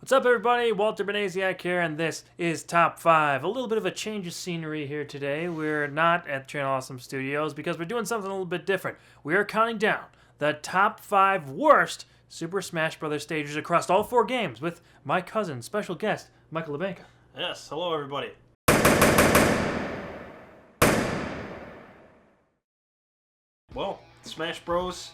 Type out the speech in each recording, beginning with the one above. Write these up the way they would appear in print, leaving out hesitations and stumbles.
What's up, everybody? Walter Benaziak here, and this is Top 5. A little bit of a change of scenery here today. We're not at Channel Awesome Studios because we're doing something a little bit different. We are counting down the top 5 worst Super Smash Bros. Stages across all 4 games with my cousin, special guest, Michael LeBanca. Yes, hello everybody. Well, Smash Bros.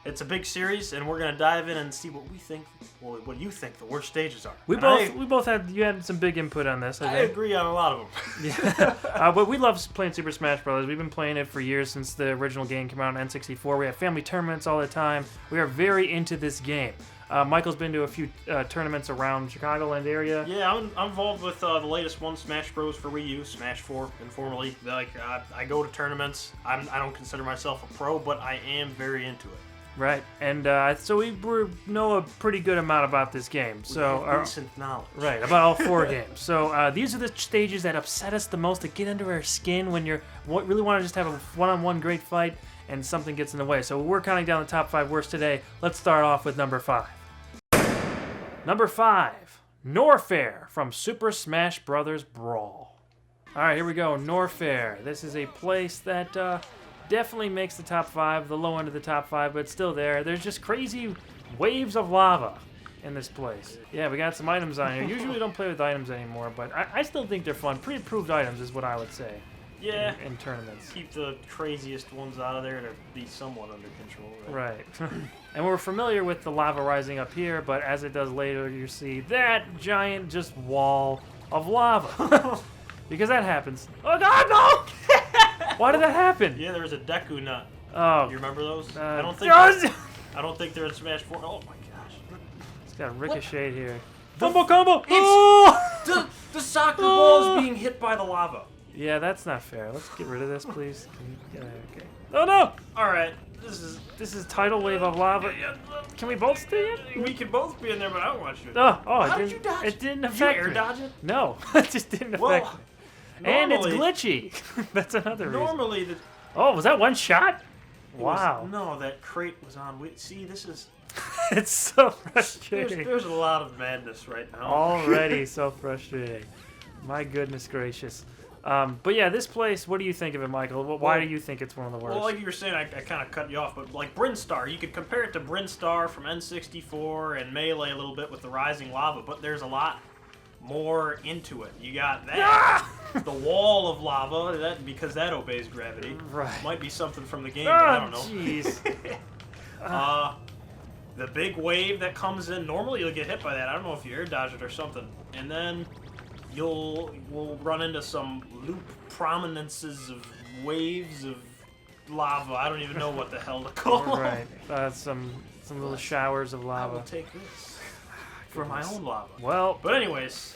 It's a big series, and we're gonna dive in and see what we think, well, what you think the worst stages are. You had some big input on this. I agree on a lot of them. Yeah, but we love playing Super Smash Bros. We've been playing it for years since the original game came out on N64. We have family tournaments all the time. We are very into this game. Michael's been to a few tournaments around Chicagoland area. Yeah, I'm involved with the latest one, Smash Bros. For Wii U, Smash 4, informally. I go to tournaments. I don't consider myself a pro, but I am very into it. Right, and so we know a pretty good amount about this game. So recent knowledge. Right, about all 4 games. So these are the stages that upset us the most, that get under our skin when you really want to just have a one-on-one great fight and something gets in the way. So we're counting down the top 5 worst today. Let's start off with number 5. Number 5, Norfair from Super Smash Bros. Brawl. All right, here we go, Norfair. This is a place that definitely makes the top 5, the low end of the top 5, but it's still there. There's just crazy waves of lava in this place. Yeah, we got some items on here. Usually we don't play with items anymore, but I still think they're fun. Pre-approved items is what I would say. Yeah. In tournaments. Keep the craziest ones out of there to be somewhat under control. Right. And we're familiar with the lava rising up here, but as it does later, you see that giant just wall of lava. Because that happens. Oh, God, no! Why did that happen? Yeah, there was a Deku nut. Oh. You remember those? I don't think they're in Smash 4. Oh my gosh. It's got a ricochet here. Combo! Oh! The soccer ball is being hit by the lava. Yeah, that's not fair. Let's get rid of this, please. Okay. Oh no! Alright, this is tidal wave of lava. Can we both stay in? We can both be in there, but I don't want you. How did you dodge? It didn't affect me. Did you air dodge it? No, it just didn't affect me. And it's glitchy. That's another reason. Normally, oh, was that one shot? Wow. No, that crate was on. See, this is. It's so frustrating. There's a lot of madness right now. Already so frustrating. My goodness gracious. But yeah, this place, what do you think of it, Michael? Why do you think it's one of the worst? Well, like you were saying, I kind of cut you off, but like Brinstar, you could compare it to Brinstar from N64 and Melee a little bit with the rising lava, but there's a lot more into it. You got that, the wall of lava, because that obeys gravity. Right. Might be something from the game, but I don't know. Jeez. The big wave that comes in, normally you'll get hit by that. I don't know if you air dodge it or something. And then we'll run into some loop prominences of waves of lava. I don't even know what the hell to call them. Right. Some little showers of lava. I will take this for my own lava. Well, but anyways,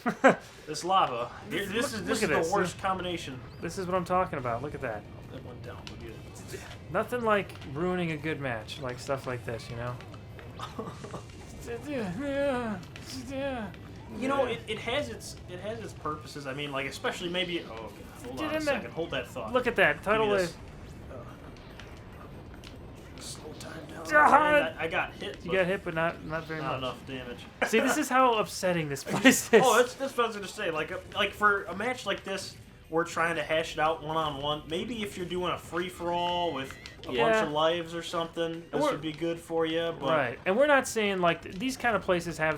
this lava. This is the worst combination. This is what I'm talking about. Look at that. That went down. Look at it. Nothing like ruining a good match, like stuff like this, you know. You know, it has its purposes. I mean, like especially maybe. Oh, God. Hold on a second. Hold that thought. Look at that tidal wave. Slow time down. I got hit. You got hit, but not very much. Not enough damage. See, this is how upsetting this place is. Oh, that's what I was gonna say. Like for a match like this, we're trying to hash it out one-on-one. Maybe if you're doing a free-for-all with a bunch of lives or something, this would be good for you. But right, and we're not saying like these kind of places have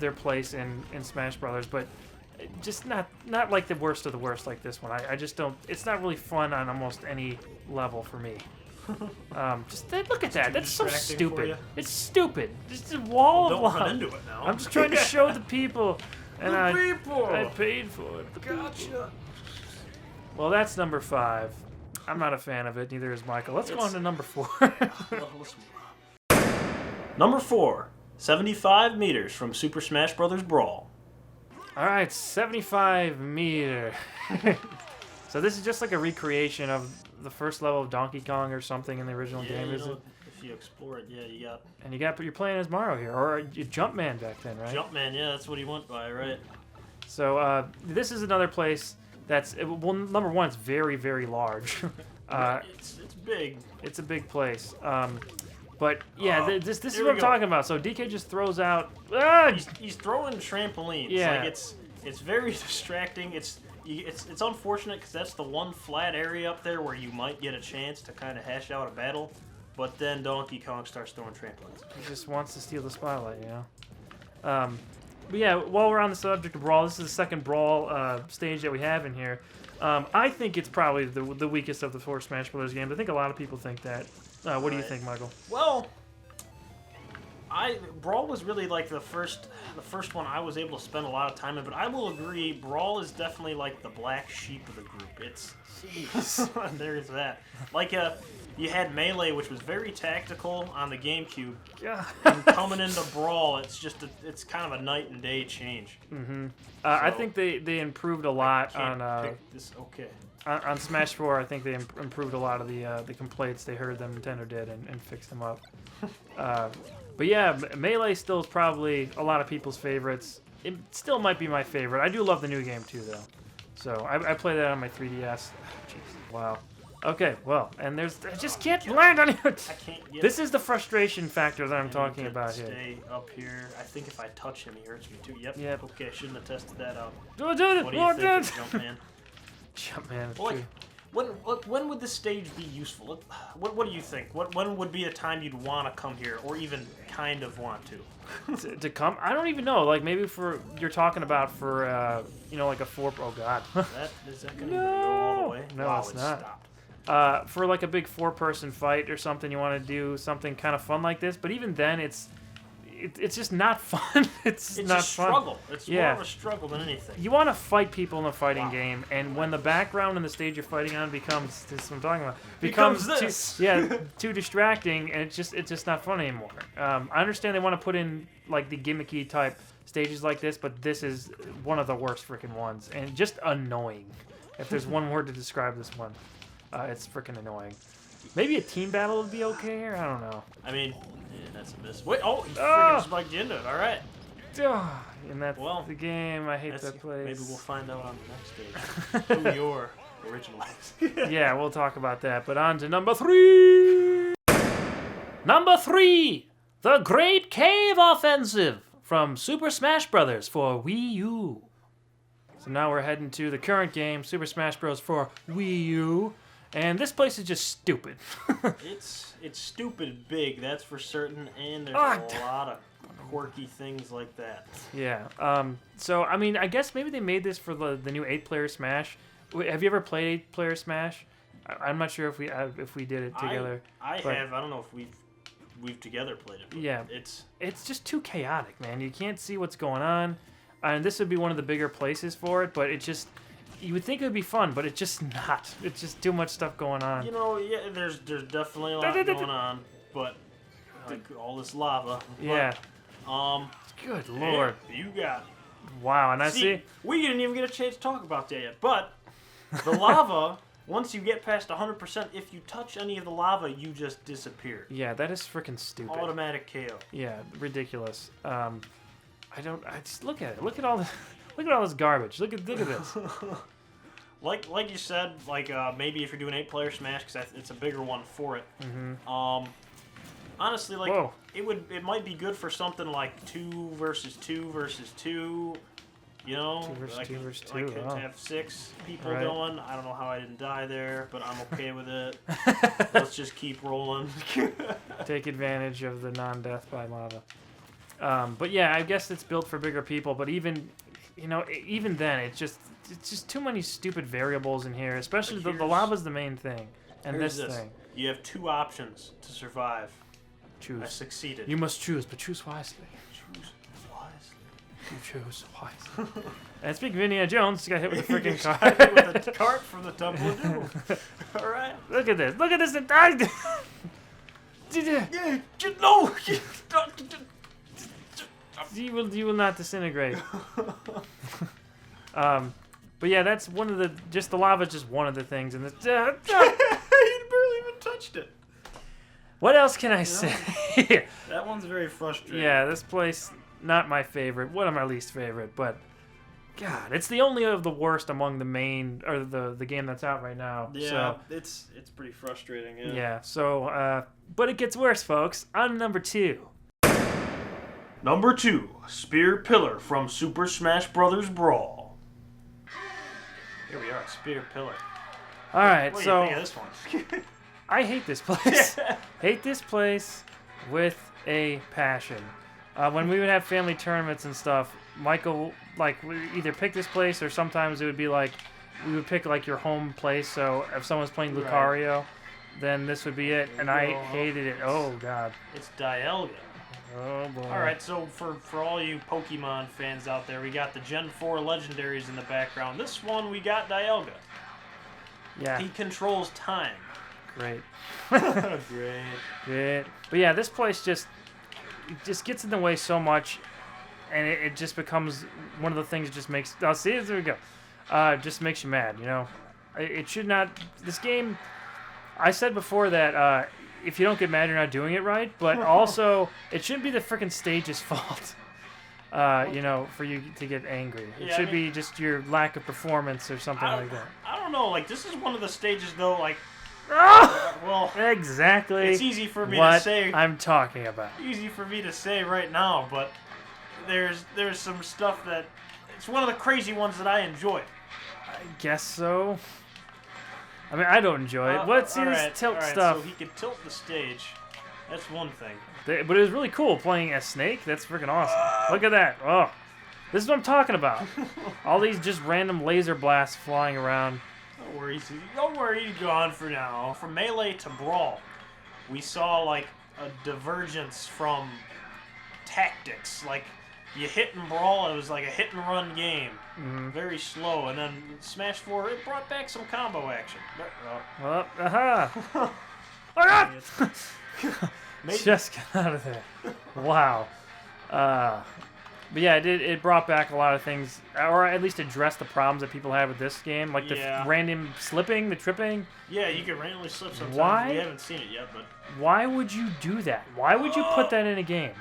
their place in Smash Brothers, but just not like the worst of the worst like this one. I just don't. It's not really fun on almost any level for me. Look at that. That's so stupid. It's stupid. Just a wall of lava. Don't run into it now. I'm just trying to show the people, and I paid for it. Gotcha. Well, that's number 5. I'm not a fan of it. Neither is Michael. Let's go on to number 4. Number 4, 75 meters from Super Smash Bros. Brawl. All right, 75 meter. So this is just like a recreation of the first level of Donkey Kong or something in the original game, is it? If you explore it, yeah, you got. And you're playing as Mario here, or Jumpman back then, right? Jumpman, yeah, that's what he went by, right? So this is another place that's number 1, it's very, very large. It's big. It's a big place. But yeah, this is Here what we I'm go. talking about. So DK just throws out. Ah! He's throwing trampolines. Yeah. Like it's very distracting. It's unfortunate because that's the one flat area up there where you might get a chance to kind of hash out a battle. But then Donkey Kong starts throwing trampolines. He just wants to steal the spotlight, you know. But yeah, while we're on the subject of Brawl, this is the second Brawl stage that we have in here. I think it's probably the weakest of the 4 Smash Brothers games. I think a lot of people think that. What do you think, Michael? Well, Brawl was really like the first one I was able to spend a lot of time in. But I will agree, Brawl is definitely like the black sheep of the group. It's there's that. Like you had Melee, which was very tactical on the GameCube. Yeah. And coming into Brawl, it's kind of a night and day change. Mm-hmm. I think they improved a lot on pick this. Okay. on Smash 4. I think they improved a lot of the complaints they heard that Nintendo did and fixed them up. But yeah, Melee still is probably a lot of people's favorites. It still might be my favorite. I do love the new game too, though. So I play that on my 3DS. Jeez. Wow. Okay, well, and I just can't land on it. I can't get. This is the frustration factor that I'm talking about here. Stay up here. I think if I touch him, he hurts me too. Yep. Okay, I shouldn't have tested that out. Do it. What do you think, Jumpman? Jumpman. Well, like, when would this stage be useful? What do you think? When would be a time you'd want to come here, or even kind of want to? to come? I don't even know. Like maybe you're talking about for like a 4. Oh God. Is that gonna go all the way? No, wow, it's it not. Stopped. For like a big 4-person fight or something, you want to do something kind of fun like this. But even then, it's just not fun. it's not a struggle. Fun. It's more of a struggle than anything. You want to fight people in a fighting game, and when the background and the stage you're fighting on becomes this is what I'm talking about becomes this. too distracting, and it's just not fun anymore. I understand they want to put in like the gimmicky type stages like this, but this is one of the worst freaking ones, and just annoying. If there's one word to describe this one, it's freaking annoying. Maybe a team battle would be okay here. I don't know. I mean, yeah, that's a miss. Wait, he freaking spiked you into it. All right. And that's the game. I hate that place. Maybe we'll find out on the next stage who your original is. Yeah, we'll talk about that. But on to number 3. Number 3, the Great Cave Offensive from Super Smash Bros. For Wii U. So now we're heading to the current game, Super Smash Bros. For Wii U. And this place is just stupid. It's stupid big, that's for certain, and there's a lot of quirky things like that. Yeah. So, I mean, I guess maybe they made this for the new 8-player Smash. Have you ever played 8-player Smash? I'm not sure if we did it together. I have. I don't know if we've together played it. But yeah. It's just too chaotic, man. You can't see what's going on. And this would be one of the bigger places for it, but it just... You would think it would be fun, but it's just not. It's just too much stuff going on. You know, yeah, there's definitely a lot going on, but like all this lava. Yeah. But, good lord. You got. Wow, and I see. We didn't even get a chance to talk about that yet, but the lava. Once you get past 100%, if you touch any of the lava, you just disappear. Yeah, that is freaking stupid. Automatic KO. Yeah, ridiculous. I just look at it. Look at all this garbage. Look at this. like you said, maybe if you're doing 8-player Smash, because it's a bigger one for it. Mm-hmm. Honestly, it might be good for something like 2 versus 2 versus 2. You know, 2 versus 2 versus 2. Like to have 6 people going. I don't know how I didn't die there, but I'm okay with it. Let's just keep rolling. Take advantage of the non-death by lava. But yeah, I guess it's built for bigger people. But even then, it's just too many stupid variables in here. Especially the lava's the main thing, and this thing. You have 2 options to survive. Choose. I succeeded. You must choose, but choose wisely. Choose wisely. You chose wisely. And speaking of Indiana Jones, he got hit with a freaking cart. Got hit with a cart from the Temple of Doom. All right. Look at this. Look at this. No. You will not disintegrate. But yeah, that's one of the lava is just one of the things, and you barely even touched it. What else can I say? That one's very frustrating. Yeah, this place not my favorite. One of my least favorite, but God, it's the only of the worst among the main or the game that's out right now. Yeah, so, it's pretty frustrating. Yeah. Yeah. So, but it gets worse, folks. On number 2. Number 2, Spear Pillar from Super Smash Bros. Brawl. Here we are, Spear Pillar. All right. What do so you think of this one? I hate this place. Hate this place with a passion. When we would have family tournaments and stuff, Michael would either pick this place or sometimes it would be like we would pick like your home place. So if someone's playing Lucario, then this would be it. And I hated it. Oh God. It's Dialga. Oh boy. All right, so for all you Pokemon fans out there, we got the Gen 4 legendaries in the background. This one we got Dialga. Yeah. He controls time. Great. Great. But yeah, this place just gets in the way so much, and it just becomes one of the things that just makes. Oh, see, there we go. Just makes you mad, you know. It should not. This game. I said before that if you don't get mad, you're not doing it right. But also, it shouldn't be the freaking stage's fault. You know, for you to get angry. It should be just your lack of performance or something like that. I don't know. Like, this is one of the stages, though. Like, well, exactly. It's easy for me to say. I'm talking about. Easy for me to say right now, but there's some stuff that it's one of the crazy ones that I enjoy. I guess so. I mean, I don't enjoy it. What's his tilt stuff? So he could tilt the stage. That's one thing. But it was really cool playing as Snake. That's freaking awesome. Look at that. Oh, this is what I'm talking about. All these just random laser blasts flying around. Don't worry, he's gone for now. From Melee to Brawl, we saw like a divergence from tactics. Like, you hit and brawl, it was like a hit and run game. Mm-hmm. Very slow. And then Smash 4, it brought back some combo action. Oh God! Just get out of there. Wow. But yeah, it brought back a lot of things, or at least addressed the problems that people have with this game, like the random slipping, the tripping. Yeah, you can randomly slip sometimes. Why? We haven't seen it yet, but why would you do that? Why would you put that in a game?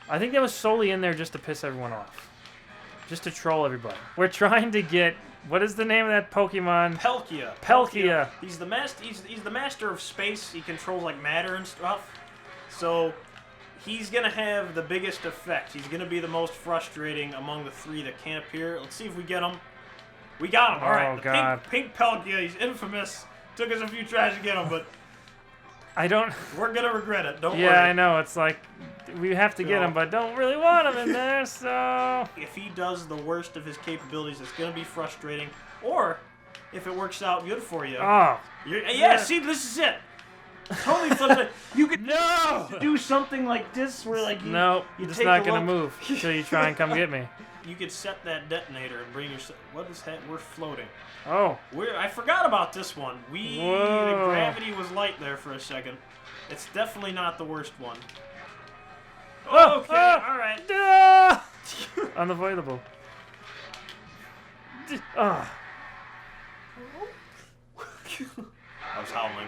I think that was solely in there just to piss everyone off, just to troll everybody. We're trying to get what is the name of that Pokemon? Palkia. He's the master. He's the master of space. He controls like matter and stuff. So he's gonna have the biggest effect. He's gonna be the most frustrating among the three that can't appear. Let's see if we get him. We got him. All right. God. Pink Palkia. He's infamous. Took us a few tries to get him, but we're gonna regret it. Don't worry. Yeah, I know. It's like we have to get him, but don't really want him in there. So if he does the worst of his capabilities, it's gonna be frustrating. Or if it works out good for you. Oh. Yeah. See, this is it. Totally flipped. You could do something like this where like it's not gonna move until you try and come get me. You could set that detonator and bring your. What is that? We're floating. Oh. I forgot about this one. The gravity was light there for a second. It's definitely not the worst one. Okay, all right. Unavoidable. I was howling.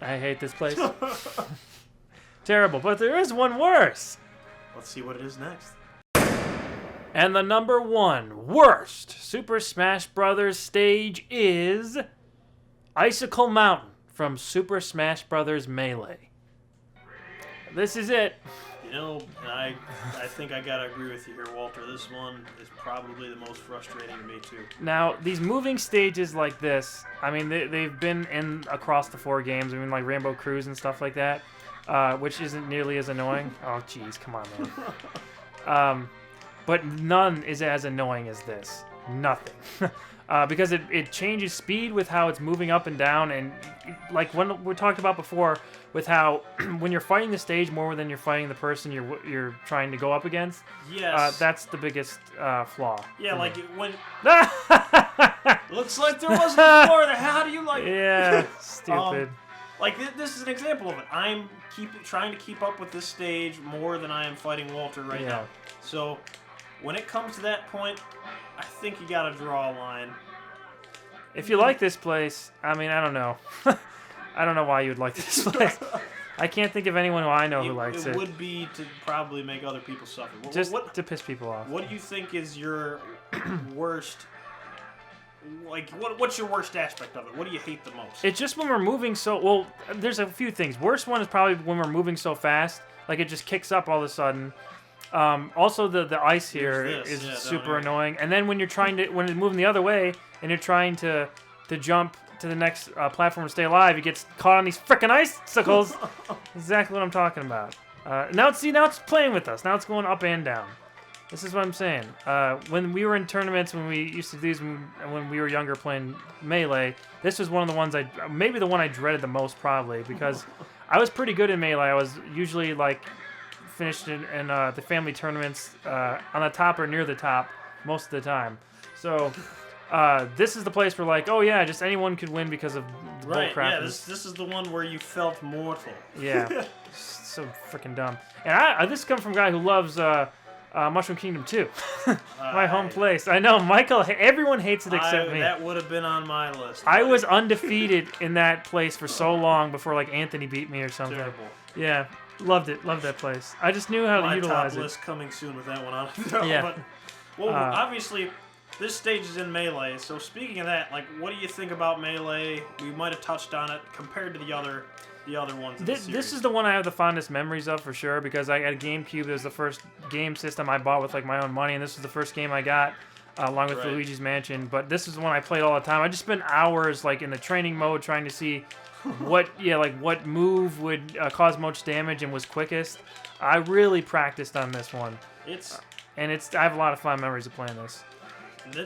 I hate this place. Terrible, but there is one worse. Let's see what it is next. And the number 1 worst Super Smash Bros. Stage is Icicle Mountain from Super Smash Bros. Melee. This is it. You know, I think I gotta agree with you here, Walter. This one is probably the most frustrating to me too. Now, these moving stages like this, I mean, they've been in across the 4 games. I mean, like Rainbow Cruise and stuff like that, which isn't nearly as annoying. Oh, jeez, come on, man. But none is as annoying as this. Nothing. Because it changes speed with how it's moving up and down, and like when we talked about before, with how when you're fighting the stage more than you're fighting the person you're trying to go up against. Yes. That's the biggest flaw. Yeah, like when. Looks like there wasn't before. How do you like? Yeah, stupid. Like this is an example of it. I'm trying to keep up with this stage more than I am fighting Walter right now. So when it comes to that point, I think you gotta draw a line. If you like this place, I mean, I don't know. I don't know why you would like this place. I can't think of anyone who I know who likes it. It would be to probably make other people suffer. Just to piss people off. What do you think is your worst? Like, what's your worst aspect of it? What do you hate the most? It's just when we're moving so... Well, there's a few things. Worst one is probably when we're moving so fast. Like, it just kicks up all of a sudden. Also, the ice here is super annoying. And then when you're trying to... When it's moving the other way, and you're trying to jump to the next platform to stay alive, you get caught on these frickin' icicles. Exactly what I'm talking about. Now it's playing with us. Now it's going up and down. This is what I'm saying. When we were in tournaments, when we used to do these, when we were younger playing Melee, this was one of the ones maybe the one I dreaded the most probably, because I was pretty good in Melee. I was usually like finished in the family tournaments on the top or near the top most of the time. So this is the place where like, oh yeah, just anyone could win because of bullcrap. Yeah, this is the one where you felt mortal. Yeah, so freaking dumb. And this comes from a guy who loves Mushroom Kingdom 2. My home place. I know, Michael, everyone hates it except me. That would have been on my list. I was undefeated in that place for so long before like Anthony beat me or something. Terrible. Yeah, loved it. Loved that place. I just knew how to utilize it. My top list coming soon with that one on it. Yeah. But, obviously, this stage is in Melee, so speaking of that, like, what do you think about Melee? We might have touched on it compared to the other ones in the series. This is the one I have the fondest memories of for sure, because I got a GameCube. It was the first game system I bought with like my own money, and this was the first game I got along with Luigi's Mansion. But this is the one I played all the time. I just spent hours like in the training mode trying to see what move would cause most damage and was quickest. I really practiced on this one. I have a lot of fun memories of playing this.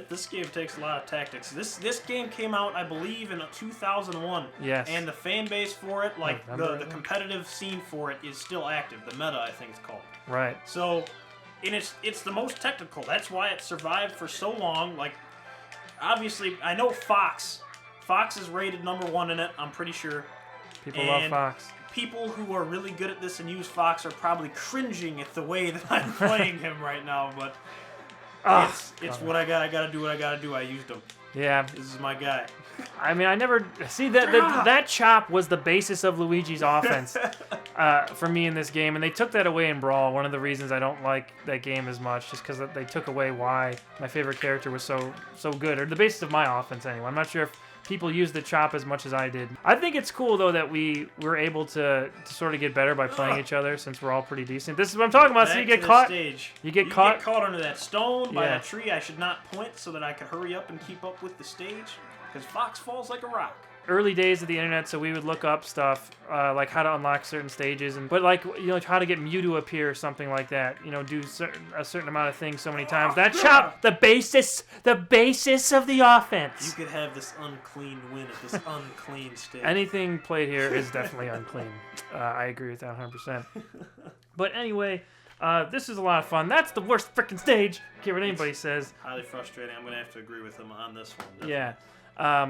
This game takes a lot of tactics. This game came out, I believe, in 2001. Yes. And the fan base for it, like the competitive scene for it, is still active. The meta, I think it's called. Right. So, and it's the most technical. That's why it survived for so long. Like, obviously, I know Fox. Fox is rated #1 in it. I'm pretty sure. People love Fox. People who are really good at this and use Fox are probably cringing at the way that I'm playing him right now, but. It's what I got. I gotta do what I gotta do. I used him. Yeah. This is my guy. I mean, I never see that chop was the basis of Luigi's offense for me in this game, and they took that away in Brawl. One of the reasons I don't like that game as much, just because they took away why my favorite character was so good, or the basis of my offense anyway. I'm not sure if people use the chop as much as I did. I think it's cool though that we were able to sort of get better by playing each other, since we're all pretty decent. This is what I'm talking about. So you get caught. You get caught under that stone by a tree. I should not point so that I could hurry up and keep up with the stage, because Fox falls like a rock. Early days of the internet, so we would look up stuff like how to unlock certain stages, but like how to get Mew to appear or something like that. Do a certain amount of things so many times. That chop, the basis of the offense. You could have this unclean win at this unclean stage. Anything played here is definitely unclean. I agree with that 100%. But anyway, this is a lot of fun. That's the worst freaking stage. I care what anybody says. Highly frustrating. I'm gonna have to agree with him on this one. Definitely. Yeah.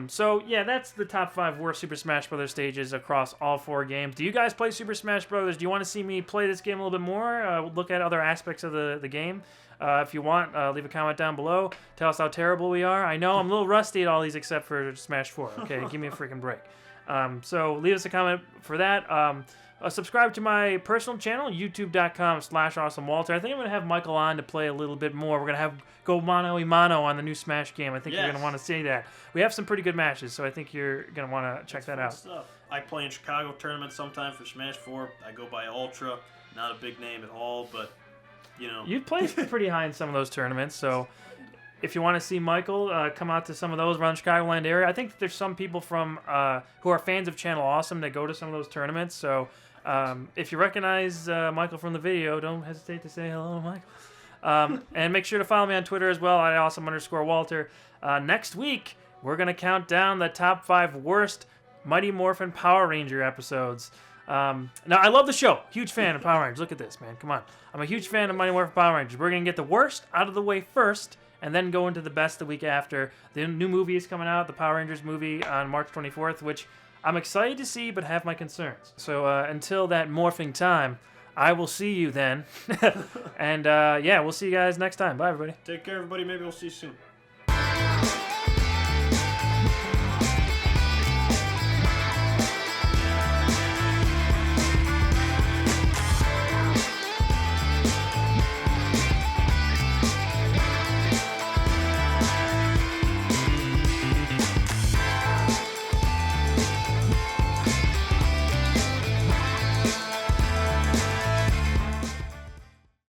So yeah, that's the top 5 worst Super Smash Bros. Stages across all 4 games. Do you guys play Super Smash Bros.? Do you want to see me play this game a little bit more? Look at other aspects of the game? If you want, leave a comment down below. Tell us how terrible we are. I know I'm a little rusty at all these except for Smash 4. Okay, give me a freaking break. So leave us a comment for that. Subscribe to my personal channel, youtube.com/awesomewalter. I think I'm going to have Michael on to play a little bit more. We're going to go mano-a-mano on the new Smash game. I think you're going to want to see that. We have some pretty good matches, so I think you're going to want to check that out. Stuff. I play in Chicago tournaments sometimes for Smash 4. I go by Ultra. Not a big name at all, but, You've played pretty high in some of those tournaments, so if you want to see Michael come out to some of those around the Chicagoland area, I think there's some people from who are fans of Channel Awesome that go to some of those tournaments, so if you recognize Michael from the video, don't hesitate to say hello, Michael. And make sure to follow me on Twitter as well, at awesome_Walter. Next week, we're going to count down the top 5 worst Mighty Morphin Power Ranger episodes. Now, I love the show. Huge fan of Power Rangers. Look at this, man. Come on. I'm a huge fan of Mighty Morphin Power Rangers. We're going to get the worst out of the way first, and then go into the best the week after. The new movie is coming out, the Power Rangers movie, on March 24th, which I'm excited to see, but have my concerns. So until that morphing time, I will see you then. And yeah, we'll see you guys next time. Bye, everybody. Take care, everybody. Maybe we'll see you soon.